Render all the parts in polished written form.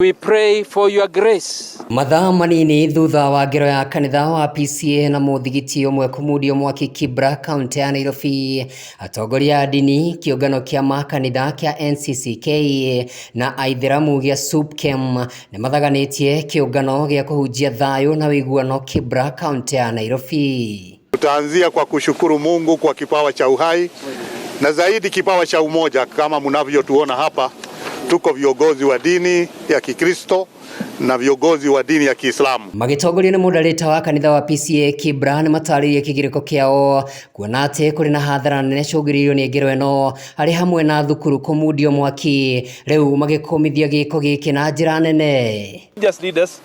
We pray for your grace. Mathaa manini thutha wa ngero ya kanitha wa PCA na Muthigiti umwe kumudio mwaki Kibra kaunti ya Nairobi, atongoria dini kiungano kia makanitha kia NCCK na aithiramu gia SUPKEM ni mathaganitie kiungano gia kuhunjia thayo na wiguano Kibra kaunti ya Nairobi. Tutaanzia kwa kushukuru Mungu kwa kipawa cha uhai na zaidi kipawa cha umoja. Kama mnavyotuona hapa, tuko viongozi wa dini ya Kikristo na viongozi wa dini ya Kiislamu. Magitongoria ni mudarita wa kanitha wa PCA Kibra ni mataririe kigiriko kiao kuona ati kuri na hathara nene cugiririo ni ngero eno ari hamwe na thukuru kumudio mwaki riu magikomithia giko giki na njira nene. Just leaders,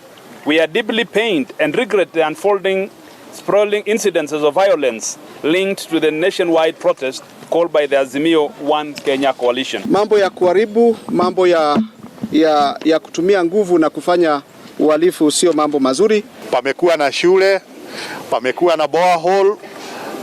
we are deeply pained and regret the unfolding sprawling incidences of violence linked to the nationwide protest called by the Azimio One Kenya coalition. Mambo ya kuharibu, mambo ya kutumia nguvu na kufanya uhalifu sio mambo mazuri. Pamekuwa na shule, pamekuwa na borehole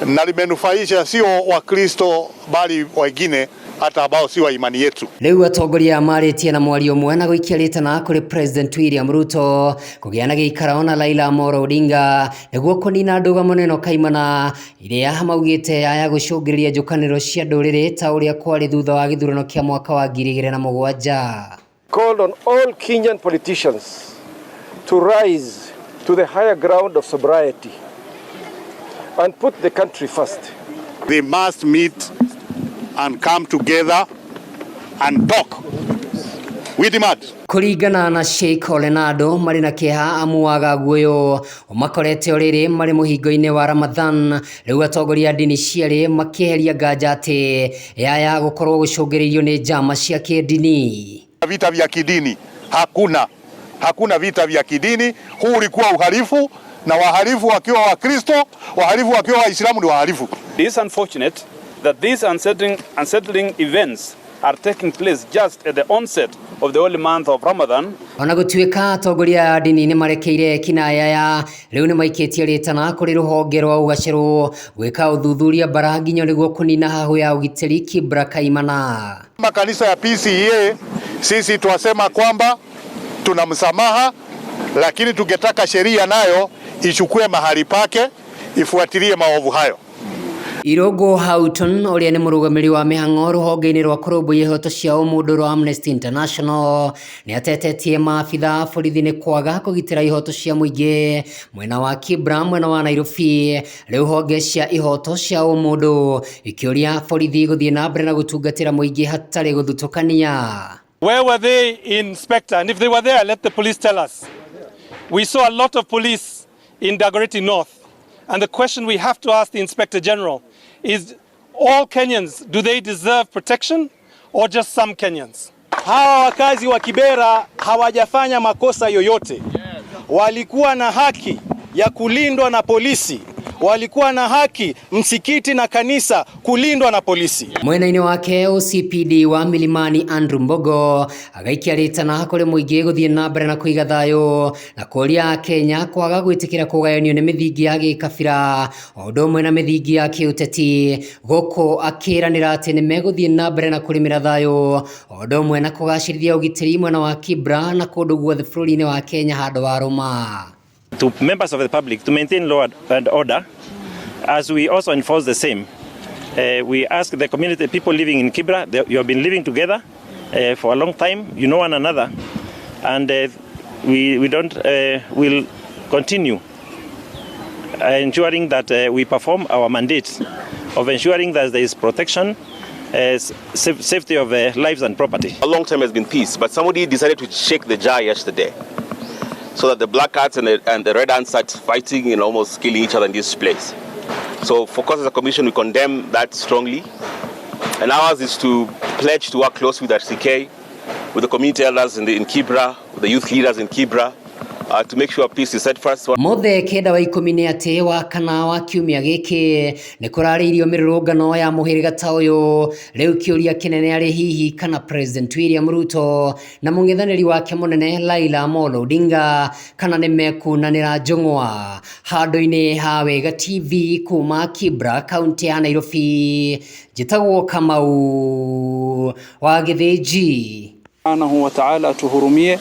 na limenufaisha sio Wakristo bali wengine hata ambao si wa imani yetu. Leo atongoria maritie na mwario mwana guikia ritana kuri President William Ruto kugiana giikara na Raila Amolo Odinga niguo kunina ndugamo neno kaimana iria maugite aya gucungiriria njukaniro cia nduriri ta uria kwari thutha wa githurano kia mwaka wa 2007. Called on all Kenyan politicians to rise to the higher ground of sobriety and put the country first. They must meet and come together and talk. We demand. Kuringana na Sheikh Olenado mari na kiha amuaga guoyo makorete oriri mari muhingo-ini wa Ramadhan riu atongoria dini ciari makiheria nganja ati yaya gukorwo gucungiririo ni njama cia kidini. Vita vya kidini hakuna vita vya kidini. Huu ulikuwa uhalifu na wahalifu wakiwa Wakristo, wahalifu wakiwa Waislamu ni wahalifu. It is unfortunate that these unsettling events are taking place just at the onset of the holy month of Ramadan. Ona gutuika atongoria dini ni marekeire kinaya ya riu ni maikitie ritana kuri ruhonge rwa ugaciru gwika uthuthuria baraginyo niguo kunina hahu ya ugitiri Kibra kaimana. Makanisa ya PCA sisi tuwasema kwamba tuna msamaha, lakini tungetaka sheria nayo ichukue mahali pake, ifuatilie maovu hayo. Irogo Houghton uria ni murugamiri wa mihango ruhonge-ini rwa kurumbuia ihoto cia umundu rwa Amnesty International ni atetetie maabitha borithi ni kwaga kugitira ihoto cia muingi mwena wa Kibra mwena wa Nairobi riu honge cia ihoto cia umundu ikiuria borithi guthie na mbere na gutungatira muingi hatari guthutukania. Where were they, Inspector? And if they were there, let the police tell us. We saw a lot of police in Dagoretti North. And the question we have to ask the Inspector General is, all Kenyans, do they deserve protection or just some Kenyans? Hawa wakazi wa Kibera hawajafanya makosa yoyote. Walikuwa na haki ya kulindwa na polisi. Walikuwa na haki msikiti na kanisa kulindwa na polisi. Mwena-ini wake OCPD wa Milimani Andrew Mbogo agaikia ritana kuri muingi guthie na mbere na kuiga thayo na kuria Kenya kwaga gwitikira kugayanio ni mithingi ya gikabira undu umwe na mithingi ya kiuteti guku akiranira ati ni meguthie na mbere na kurimira thayo undu umwe na kugacirithia ugitiri mwena wa Kibra na kundu guothe bururi-ini wa Kenya handu wa Roma. To members of the public to maintain law and order, as we also enforce the same. We ask the community, people living in Kibra, you have been living together for a long time, you know one another, and we'll continue ensuring that we perform our mandate of ensuring that there is protection, safety of lives and property. A long time has been peace, but somebody decided to shake the jar yesterday, so that the black cats and the red ants start fighting and almost killing each other in this place. So for us as a commission, we condemn that strongly. And ours is to pledge to work closely with RCK, with the community elders in Kibra, with the youth leaders in Kibra, to make sure peace is set first. Mothe kenda wa 10 ni ati wa kana wa kiumia giki ni kurariirio mirurungano ya muhiriga ta uyu riu kiuria kinene ari hihi kana President William Ruto na mungithaniri wake munene Raila Amolo Odinga kana ni mekunanira njung'wa handu-ini ha Wega TV kuma Kibra kaunti ya Nairobi. Jitagwo Kamau wa Githĩnji. Subhanahu wa ta'ala tuhurumie.